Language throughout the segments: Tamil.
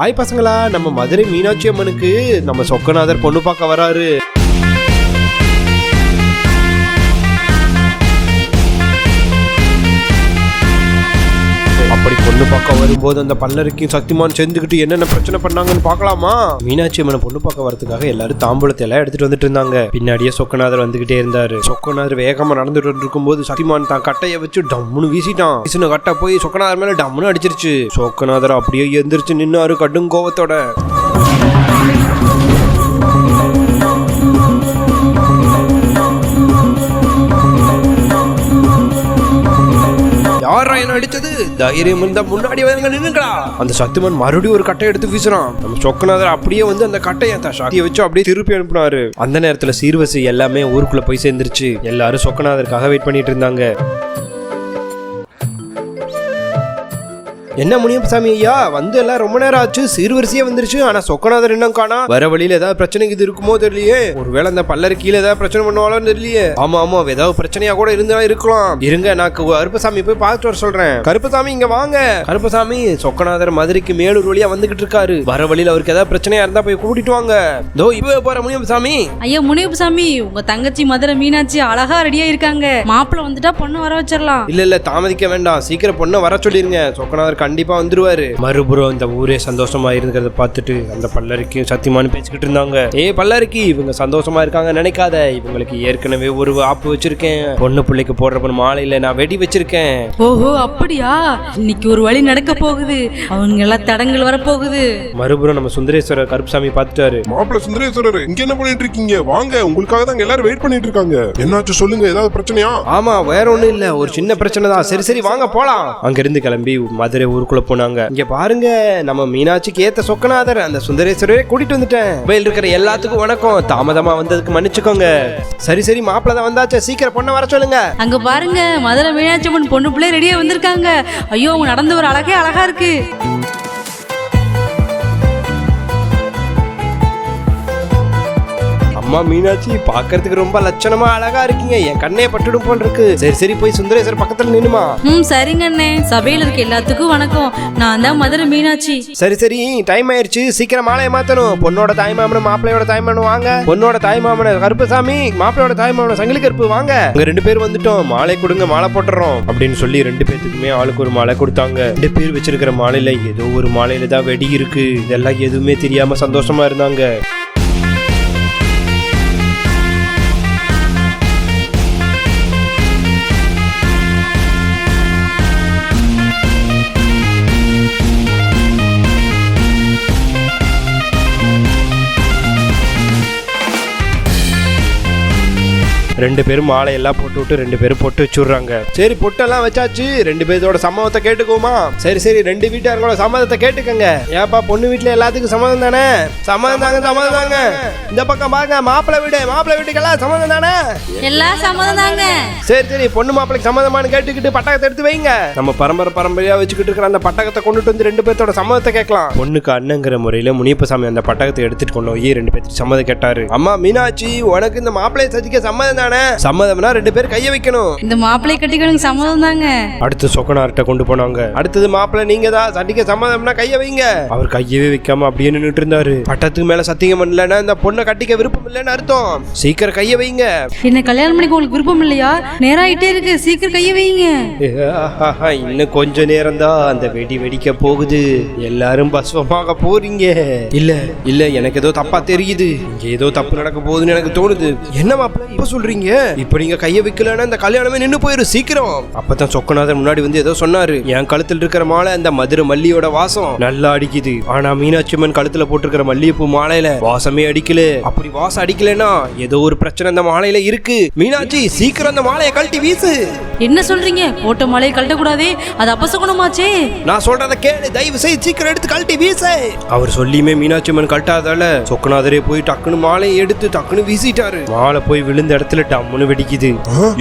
ஹாய் பசங்களா, நம்ம மதுரை மீனாட்சி அம்மனுக்கு நம்ம சொக்கநாதர் பொண்ணு பார்க்க வராரு. அப்படி பொண்ணு பார்க்க வரும்போது அந்த பல்லருக்கும் சக்திமான் சேர்ந்துக்கிட்டு என்னென்ன பிரச்சனை பண்ணாங்கன்னு பார்க்கலாமா? மீனாட்சி அம்மனை பொண்ணு பார்க்க வரதுக்காக எல்லாரும் தாம்பூலத்தை எல்லாம் எடுத்துட்டு வந்துட்டு இருந்தாங்க. பின்னாடியே சொக்கநாதர் வந்துகிட்டே இருந்தாரு. சொக்கநாதர் வேகமா நடந்துட்டு இருக்கும்போது சக்திமான் தான் கட்டையை வச்சு டம்முன்னு வீசிட்டான். வீசின கட்டை போய் சொக்கநாதர் மேல டம்முன்னு அடிச்சிருச்சு. சொக்கநாதர் அப்படியே எந்திரிச்சு நின்னாரு கடும் கோவத்தோட. யாரா என்ன அடிச்சது? தைரியம் இருந்தா முன்னாடி வந்து நின்னுங்களா? அந்த சக்திமான் மறுபடியும் ஒரு கட்டை எடுத்து வீசுறான். நம்ம சொக்கநாதர் அப்படியே வந்து அந்த கட்டையை சக்தியை வச்சு அப்படியே திருப்பி அனுப்புனாரு. அந்த நேரத்துல சீர்வரிசை எல்லாமே ஊருக்குள்ள போய் சேர்ந்துருச்சு. எல்லாரும் சொக்கநாதருக்காக வெயிட் பண்ணிட்டு இருந்தாங்க. என்ன முனியசாமி ஐயா, வந்து எல்லாம் ரொம்ப நேரம் ஆச்சு, சீர்வரிசையே வந்துருச்சு, ஆனா சொக்கநாதர் இன்னும் காணா. வர வழியில ஏதாவது பிரச்சனைக்கு இது இருக்குமோ தெரியலையே. ஒருவேளை அந்த பல்லரு கீழே ஏதாவது பிரச்சனை பண்ணுவாலும் தெரியலையே. ஆமா ஆமா, ஏதாவது பிரச்சனையா கூட இருந்தா இருக்கலாம். இருங்க, நான் கருப்பசாமி போய் பார்த்துட்டு வர சொல்றேன். கருப்பசாமி இங்க வாங்க. கருப்பசாமி, சொக்கநாதர் மதுரைக்கு மேலூர் வழியா வந்துகிட்டு இருக்காரு. வர வழியில அவருக்கு ஏதாவது பிரச்சனையா இருந்தா போய் கூட்டிட்டு வாங்க. தோ இப்பவே போற முனியசாமி. ஐயா முனியசாமி, உங்க தங்கச்சி மதுரை மீனாட்சி அழகா ரெடியா இருக்காங்க. மாப்பிள்ள வந்துட்டா பொண்ணு வர வச்சிடலாம். இல்ல தாமதிக்க வேண்டாம், சீக்கிரம் பொண்ணு வர சொல்லிருங்க. சொக்கநாதர் கண்டிப்பா வந்துருவாரு. மறுபுறம் இந்த ஊரே சந்தோஷமா இருக்கிறத பார்த்துட்டு அந்த பல்லருக்கு சத்தியமானு பேசிக்கிட்டு இருந்தாங்க. பல்லருக்கு, இவங்க சந்தோஷமா இருக்காங்க நினைக்காத. இவங்களுக்கு ஏற்கனவே ஒரு ஆப்பு வச்சிருக்கேன். பொண்ணு பிள்ளைக்கு போடுற மாலையில நான் வெடி வச்சிருக்கேன். ஓஹோ அப்படியா? இன்னைக்கு ஒரு வழி நடக்க போகுது. அவங்க எல்லாம் தடங்கள் வர போகுது. மறுபுறம் நம்ம சுந்தரேஸ்வரர் கருப்பசாமி பார்த்துட்டாரு. மாப்பிள்ள சுந்தரேஸ்வரர், இங்க என்ன பண்ணிட்டு இருக்கீங்க? வாங்க, உங்களுக்காக தான் எல்லாரும் வெயிட் பண்ணிட்டு இருக்காங்க. என்னாச்சு சொல்லுங்க, ஏதாவது பிரச்சனையா? ஆமா, வேற ஒண்ணும் இல்ல, ஒரு சின்ன பிரச்சனை தான். சரி சரி வாங்க போலாம். அங்க இருந்து கிளம்பி மதுரை ஊருக்குள்ள போனாங்க. இங்க பாருங்க, நம்ம மீனாட்சிக்கு ஏத்த சொக்கநாதர் அந்த சுந்தரேஸ்வரரே கூட்டிட்டு வந்துட்டேன். மொபைல் இருக்கிற எல்லாத்துக்கும் வணக்கம். தாமதமா வந்ததுக்கு மன்னிச்சுக்கோங்க. சரி சரி, மாப்பிள்ள தான் வந்தாச்சு, சீக்கிரம் பொண்ணை வர சொல்லுங்க. அங்க பாருங்க, மதுரை மீனாட்சி அம்மன் பொண்ணு பிள்ளை ரெடியா வந்திருக்காங்க. ஐயோ, அவங்க நடந்து ஒரு அழகே அழகா இருக்கு. அம்மா மீனாட்சி, பாக்குறதுக்கு ரொம்ப லட்சணமா அழகா இருக்கீங்க. என் கண்ணே பட்டுடும் போல் இருக்கு. சரி சரி, போய் சுந்தரேஸ்வரர் பக்கத்துல நின்னுமா. சரிங்க அண்ணே. சபையில இருக்க எல்லாத்துக்கும் வணக்கம். நான் தான் மதுரை மீனாட்சி. சரி சரி, டைம் ஆயிருச்சு, சீக்கிரம் மாலையை மாத்தணும். பொண்ணோட தாய்மாமனும் மாப்பிள்ளையோட தாய்மாமனும் வாங்க. பொண்ணோட தாய்மாமன கருப்பசாமி, மாப்பிள்ளையோட தாய்மாமன சங்கிலி கருப்பு வாங்க. அங்க 2 பேர் வந்துட்டோம். மாலை கொடுங்க, மாலை போட்டுறோம் அப்படின்னு சொல்லி 2 பேத்துக்குமே ஆளுக்கு ஒரு மாலை கொடுத்தாங்க. 2 பேர் வச்சிருக்கிற மாலையில ஏதோ ஒரு மாலையில தான் வெடி இருக்கு. இதெல்லாம் எதுவுமே தெரியாம சந்தோஷமா இருந்தாங்க. ரெண்டு பேரும் மாலை எல்லாம் போட்டு விட்டு 2 பேரும் பொட்டு வச்சுடுறாங்க. சரி, பொட்டெல்லாம் வச்சாச்சு. 2 பேரோட சம்மதத்தை கேட்டுக்கோமா? சரி சரி, 2 வீட்டார்களோட சம்மதத்தை கேட்டுக்கங்க. ஏப்பா, பொண்ணு வீட்டுல எல்லாத்துக்கும் சம்மதம் தானே? சம்மதம் தாங்க, சம்மதம் தாங்க. இந்த பக்கம் பாருங்க, மாப்பிள்ளை வீட்டுக்கெல்லாம் சம்மதம் தானே? எல்லாம் சம்மதம் தாங்க. சரி சரி, பொண்ணு மாப்பிள்ளைக்கு சம்மதமானு கேட்டுக்கிட்டு பட்டகத்தை எடுத்து வைங்க. நம்ம பரம்பரையா வச்சுக்கிட்டு இருக்கிற அந்த பட்டகத்தை கொண்டுட்டு வந்து 2 பேர்த்தோட சம்மதத்தை கேட்கலாம். பொண்ணுக்கு அண்ணங்கிற முறையில முனியப்பசாமி அந்த பட்டகத்தை எடுத்துட்டு கொண்டு போய் 2 பேருக்கு சம்மதம் கேட்டாரு. அம்மா மீனாட்சி, உனக்கு இந்த மாப்பிள்ளையை சதிக்க சம்மதம்? சம்மதம்னா 2 பேர் கைய வைக்கணும். இந்த மாப்பிள்ளை கட்டிக்கணும் சம்மதம் தாங்க. அடுத்து சொக்கநாதர்ட்ட கொண்டு போனாங்க. அடுத்தது மாப்பிள்ளை நீங்க தான், சட்டிக்க சம்மதம்னா கைய வைங்க. அவர் கையவே வைக்காம அப்படியே நின்னுட்டு இருந்தாரு. பட்டத்துக்கு மேல சத்தியம் பண்ணலன்னா இந்த பொண்ணை கட்டிக்க விருப்பம் இல்லைன்னு அர்த்தம். சீக்கிரம் கைய வைங்க. என்ன கல்யாணம் பண்ணிக்க உங்களுக்கு விருப்பம் இல்லையா? நேராயிட்டே இருக்கு, சீக்கிரம் கைய வைங்க. இன்னும் கொஞ்ச நேரம் தான், அந்த வெடி வெடிக்க போகுது. எல்லாரும் பஸ்வமாக போறீங்க. இல்ல இல்ல, எனக்கு ஏதோ தப்பா தெரியுது. இங்க ஏதோ தப்பு நடக்க போகுதுன்னு எனக்கு தோணுது. என்ன மாப்பிள்ளை இப்ப சொல்றீங்க? இப்ப நீங்க கைய வைக்கலன்னா இந்த கல்யாணமே நின்னு போயிரும். சீக்கிரம். அப்பதான் சொக்கநாதர் முன்னாடி வந்து ஏதோ சொன்னாரு. என் கழுத்துல இருக்கிற மாலை அந்த மதுரை மல்லியோட வாசம் நல்லா அடிக்குது. ஆனா மீனாட்சி அம்மன் கழுத்துல போட்டிருக்கிற மல்லிகைப்பூ மாலையில வாசமே அடிக்கல. அப்படி வாசம் அடிக்கலன்னா ஏதோ ஒரு பிரச்சனை அந்த மாலையில இருக்கு. மீனாட்சி, சீக்கிரம் அந்த மாலையை கழட்டி வீசு. என்ன சொல்றீங்க? போட்ட மாலையை கழட்ட கூடாதே, அது அபசகுணமாச்சே. நான் சொல்றத கேளு, தயவு செய்து சீக்கிரம் எடுத்து கழட்டி வீசு. அவர் சொல்லியுமே மீனாட்சி அம்மன் கழட்டாதால சொக்கநாதரே போய் டக்குன்னு மாலையை எடுத்து டக்குன்னு வீசிட்டாரு. மாலை போய் விழுந்த இடத்துல டம்முன்னு வெடிக்குது.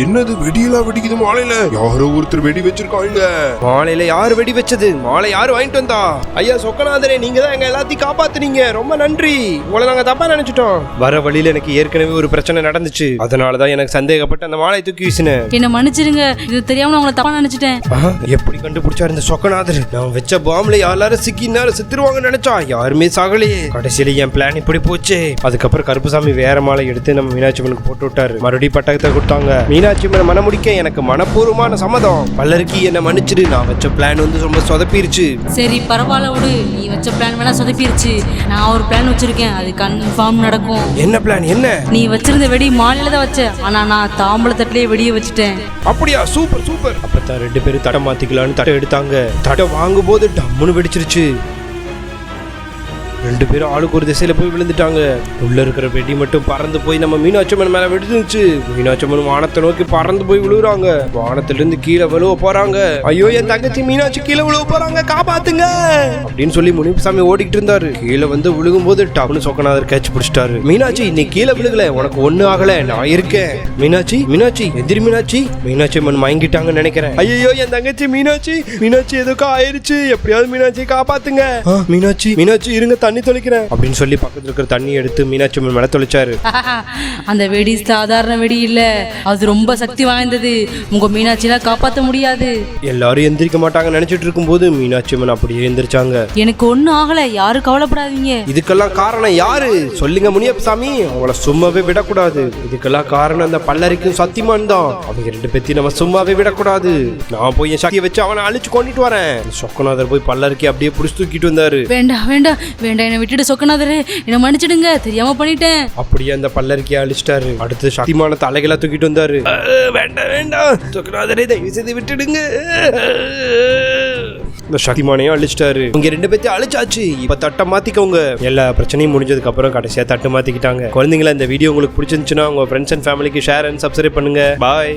என்னது வெடியெல்லாம் வெடிக்குது மாலையில? யாரோ ஒருத்தர் வெடி வச்சிருக்காங்க. மாலையில யாரு வெடி வச்சது? மாலை யாரு வாங்கிட்டு வந்தா? ஐயா சொக்கநாதரே, நீங்க தான் எங்க எல்லாத்தையும் காப்பாத்துனீங்க, ரொம்ப நன்றி. உங்களை நாங்க தப்பா நினைச்சிட்டோம். வர வழியில எனக்கு ஏற்கனவே ஒரு பிரச்சனை நடந்துச்சு, அதனாலதான் எனக்கு சந்தேகப்பட்டு அந்த மாலை தூக்கி வீசினேன். என்ன மன்னிச்சிருங்க, இது தெரியாம நான் உங்களை தப்பா நினைச்சிட்டேன். எப்படி கண்டுபிடிச்சாரு இந்த சொக்கநாதர்? நான் வச்ச பாம்புல எல்லாரும் சிக்கி நேரம் செத்துருவாங்கன்னு நினைச்சா யாருமே சாகலையே. கடைசியில என் பிளான் இப்படி போச்சு. அதுக்கப்புறம் கருப்புசாமி வேற மாலை எடுத்து நம்ம மீனாட்சி அம்மனுக்கு போட்டு விட்டாரு. மறுபடியும் பட்டகத்தை கொடுத்தாங்க. மீனாட்சி அம்மன் மனம் முடிக்க எனக்கு மனப்பூர்வமான சம்மதம். பல்லருக்கு என்ன மன்னிச்சிடு, நான் வச்ச பிளான் வந்து ரொம்ப சொதப்பிருச்சு. சரி பரவாயில்ல விடு, நீ வச்ச பிளான் வேணா சொதப்பிருச்சு. நான் ஒரு பிளான் வச்சிருக்கேன், அது கன்ஃபார்ம் நடக்கும். என்ன பிளான்? என்ன? நீ வச்சிருந்த வெடி மாலையில தான் வச்ச, ஆனா நான் தாம்பள தட்டிலேயே வெடிய வச்சுட்டேன். அப்படியா? Super super. அப்பதான் 2 பேரும் தட்டை மாத்திக்கலான்னு தட்டை எடுத்தாங்க. தட்டை வாங்கும் போது டம்முன்னு வெடிச்சிருச்சு. 2 பேரும் ஆளுக்கு ஒரு திசையில போய் விழுந்துட்டாங்க. உள்ள இருக்கிற வெடி மட்டும் பறந்து போய் நம்ம மீனாட்சி அம்மன் மேல வெடிச்சிருச்சு. மீனாட்சி அம்மன் வானத்தை நோக்கி பறந்து போய் விழுகுறாங்க. வானத்துல இருந்து கீழே விழுவ போறாங்க. ஐயோ, என் தங்கச்சி மீனாட்சி கீழே விழுவ போறாங்க, காப்பாத்துங்க அப்படின்னு சொல்லி முனிசாமி ஓடிக்கிட்டு இருந்தாரு. கீழே வந்து விழுகும் போது டப்னு சொக்கநாதர் கேட்ச் பிடிச்சிட்டாரு. மீனாட்சி, நீ கீழே விழுகல, உனக்கு ஒண்ணு ஆகல, நான் இருக்கேன். மீனாட்சி மீனாட்சி எதிரி மீனாட்சி. மீனாட்சி அம்மன் மயங்கிட்டாங்கன்னு நினைக்கிறேன். ஐயோ, என் தங்கச்சி மீனாட்சி மீனாட்சி எதுக்கோ ஆயிருச்சு, எப்படியாவது மீனாட்சியை காப்பாத்துங்க. மீனாட்சி மீனாட்சி இருங்க, தண்ணி தொளிக்கிறேன் அப்படின்னு சொல்லி பக்கத்துல இருக்கிற தண்ணி எடுத்து மீனாட்சி அம்மன் மேல தொளிச்சாரு. அந்த வெடி சாதாரண வெடி இல்ல, அது ரொம்ப சக்தி வாய்ந்தது. உங்க மீனாட்சியெல்லாம் காப்பாற்ற முடியாது. எல்லாரும் எந்திரிக்க மாட்டாங்க நினைச்சிட்டு இருக்கும் போது மீனாட்சி அம்மன் அப்படியே எந்திரிச்சாங்க. எனக்கு ஒண்ணும் ஆகல, யாரும் கவலைப்படாதீங்க. இதுக்கெல்லாம் காரணம் யாரு சொல்லுங்க முனியப்பசாமி, அவங்கள சும்மாவே விடக்கூடாது. இதுக்கெல்லாம் காரணம் அந்த பல்லரிக்கும் சத்தியமான் தான். அவங்க 2 பேத்தையும் நம்ம சும்மாவே விடக்கூடாது. நான் போய் என் சக்தியை வச்சு அவனை அழிச்சு கொண்டுட்டு வரேன். சொக்கநாதர் போய் பல்லருக்கு அப்படியே புடிச்சு தூக்கிட்டு வந்தாரு. வேண்டாம் வேண்டாம் வேண்டாம், என்னை விட்டுட்டு சொக்கநாதரே, என்ன மன்னிச்சிடுங்க, தெரியாம பண்ணிட்டேன். அப்படியே அந்த பல்லருக்கிய அழிச்சிட்டாரு. அடுத்து சக்திமான தலைகளா தூக்கிட்டு வந்தாரு. வேண்டாம் வேண்டாம் சொக்கநாதரே, தயவு செய்து விட்டுடுங்க. இந்த சக்திமானையும் அழிச்சிட்டாரு. இங்க 2 பேத்தையும் அழிச்சாச்சு. இப்ப தட்டை மாத்திக்கோங்க. எல்லா பிரச்சனையும் முடிஞ்சதுக்கு அப்புறம் கடைசியா தட்டு மாத்திக்கிட்டாங்க. குழந்தைங்களா, இந்த வீடியோ உங்களுக்கு பிடிச்சிருந்துச்சுன்னா உங்க ஃப்ரெண்ட்ஸ் அண்ட் ஃபேமிலிக்கு ஷேர் அண்ட் சப்ஸ்கிரைப் பண்ணுங்க. பாய்.